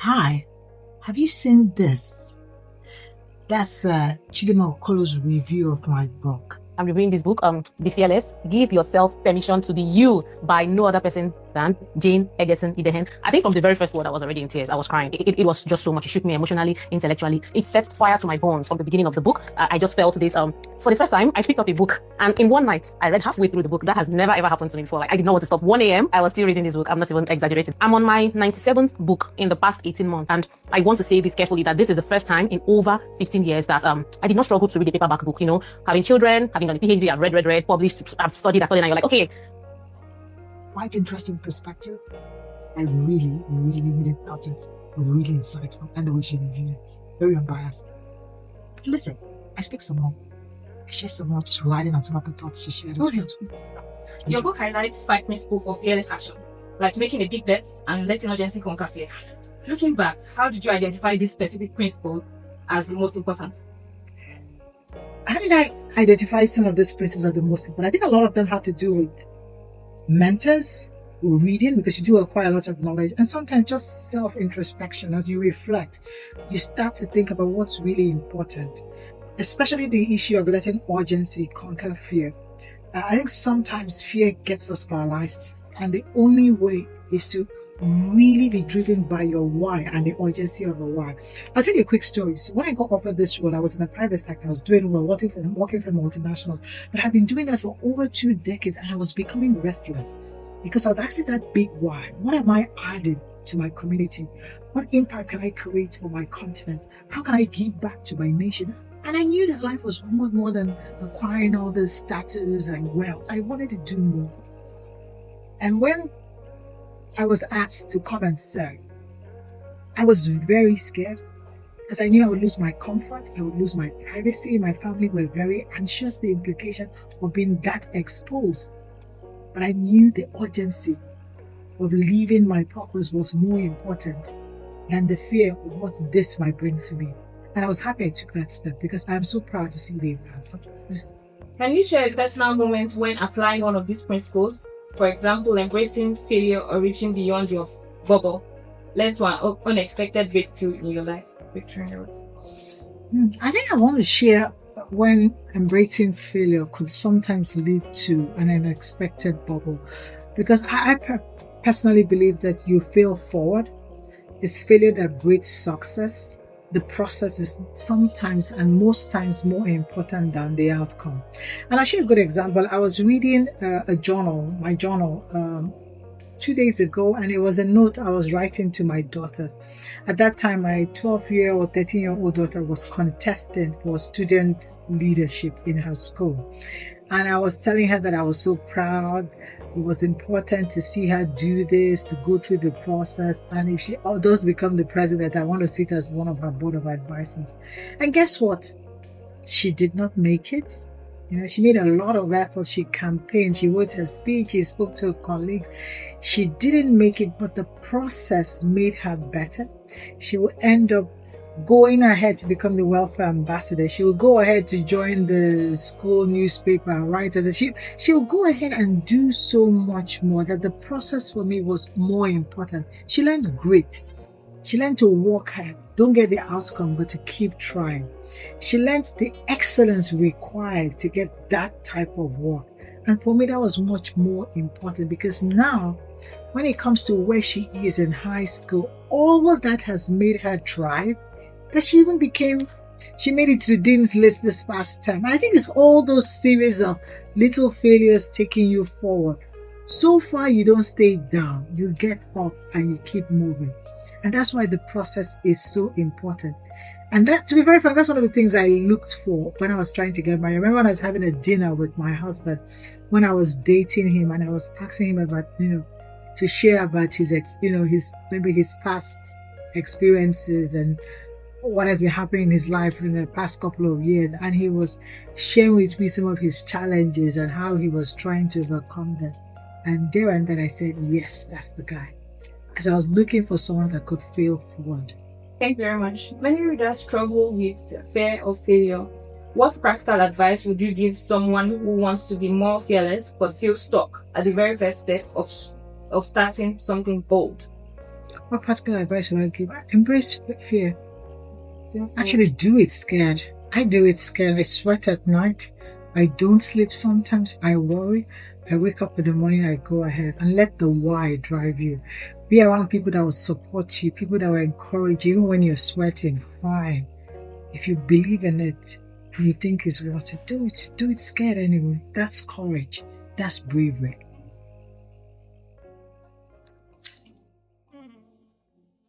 Hi, have you seen this? That's Chidinma Okolo's review of my book. I'm reviewing this book, Be Fearless, Give Yourself Permission to Be You by no other person than Jane Egerton-Idehen. I think from the very first word, I was already in tears. I was crying. It was just so much. It shook me emotionally, intellectually. It set fire to my bones from the beginning of the book. I just felt this. For the first time, I picked up a book, and in one night, I read halfway through the book. That has never ever happened to me before. Like, I did not want to stop. 1 a.m., I was still reading this book. I'm not even exaggerating. I'm on my 97th book in the past 18 months, and I want to say this carefully that this is the first time in over 15 years that I did not struggle to read a paperback book. You know, having children, having done a PhD, I've read, published, I've studied, and you're like, okay. Quite interesting perspective. I really thought it really insightful, and the way she reviewed it, very unbiased. But listen, I speak some more. I share some more, just writing on some of the thoughts she shared. Your book highlights 5 principles for fearless action, like making a big bet and letting urgency conquer fear. Looking back, how did you identify this specific principle as the most important? How did I identify some of these principles as the most important? I think a lot of them have to do with mentors, reading, because you do acquire a lot of knowledge, and sometimes just self-introspection. As you reflect, you start to think about what's really important, especially the issue of letting urgency conquer fear. I think sometimes fear gets us paralyzed, and the only way is to really be driven by your why and the urgency of a why. I'll tell you a quick story. So when I got offered this role, I was in the private sector. I was doing well, working for multinationals, but I've been doing that for over 2 decades, and I was becoming restless because I was asking that big why. What am I adding to my community? What impact can I create for my continent? How can I give back to my nation? And I knew that life was more than acquiring all this status and wealth. I wanted to do more. And when I was asked to come and serve, I was very scared because I knew I would lose my comfort, I would lose my privacy. My family were very anxious, the implication of being that exposed. But I knew the urgency of leaving my purpose was more important than the fear of what this might bring to me. And I was happy I took that step because I'm so proud to see the impact. Can you share a personal moment when applying one of these principles? For example, embracing failure or reaching beyond your bubble led to an unexpected breakthrough in your life. I think I want to share when embracing failure could sometimes lead to an unexpected bubble, because I personally believe that you fail forward. It's failure that breeds success. The process is sometimes and most times more important than the outcome. And I'll show you a good example. I was reading my journal 2 days ago, and it was a note I was writing to my daughter. At that time, my 12-year-old, 13-year-old daughter was contesting for student leadership in her school. And I was telling her that I was so proud. It was important to see her do this, to go through the process. And if she does become the president, I want to sit as one of her board of advisors. And guess what? She did not make it. You know, she made a lot of effort. She campaigned. She wrote her speech. She spoke to her colleagues. She didn't make it, but the process made her better. She will end up going ahead to become the welfare ambassador. She will go ahead to join the school newspaper and write as she will go ahead and do so much more, that the process for me was more important. She learned grit. She learned to work hard. Don't get the outcome, but to keep trying. She learned the excellence required to get that type of work. And for me, that was much more important, because now, when it comes to where she is in high school, all of that has made her thrive. That she made it to the dean's list this past time. And I think it's all those series of little failures taking you forward. So far, you don't stay down. You get up and you keep moving. And that's why the process is so important. And that, to be very frank, that's one of the things I looked for when I was trying to get married. I remember when I was having a dinner with my husband, when I was dating him, and I was asking him about, to share about his past experiences and what has been happening in his life in the past couple of years. And he was sharing with me some of his challenges and how he was trying to overcome them. And there and then I said, yes, that's the guy. Because I was looking for someone that could fail forward. Thank you very much. Many readers struggle with fear of failure. What practical advice would you give someone who wants to be more fearless but feels stuck at the very first step of starting something bold? What practical advice would I give? Embrace fear. Actually, do it scared. I do it scared. I sweat at night. I don't sleep sometimes. I worry. I wake up in the morning. I go ahead and let the why drive you. Be around people that will support you, people that will encourage you, even when you're sweating. Fine. If you believe in it and you think it's worth it, do it. Do it scared anyway. That's courage. That's bravery.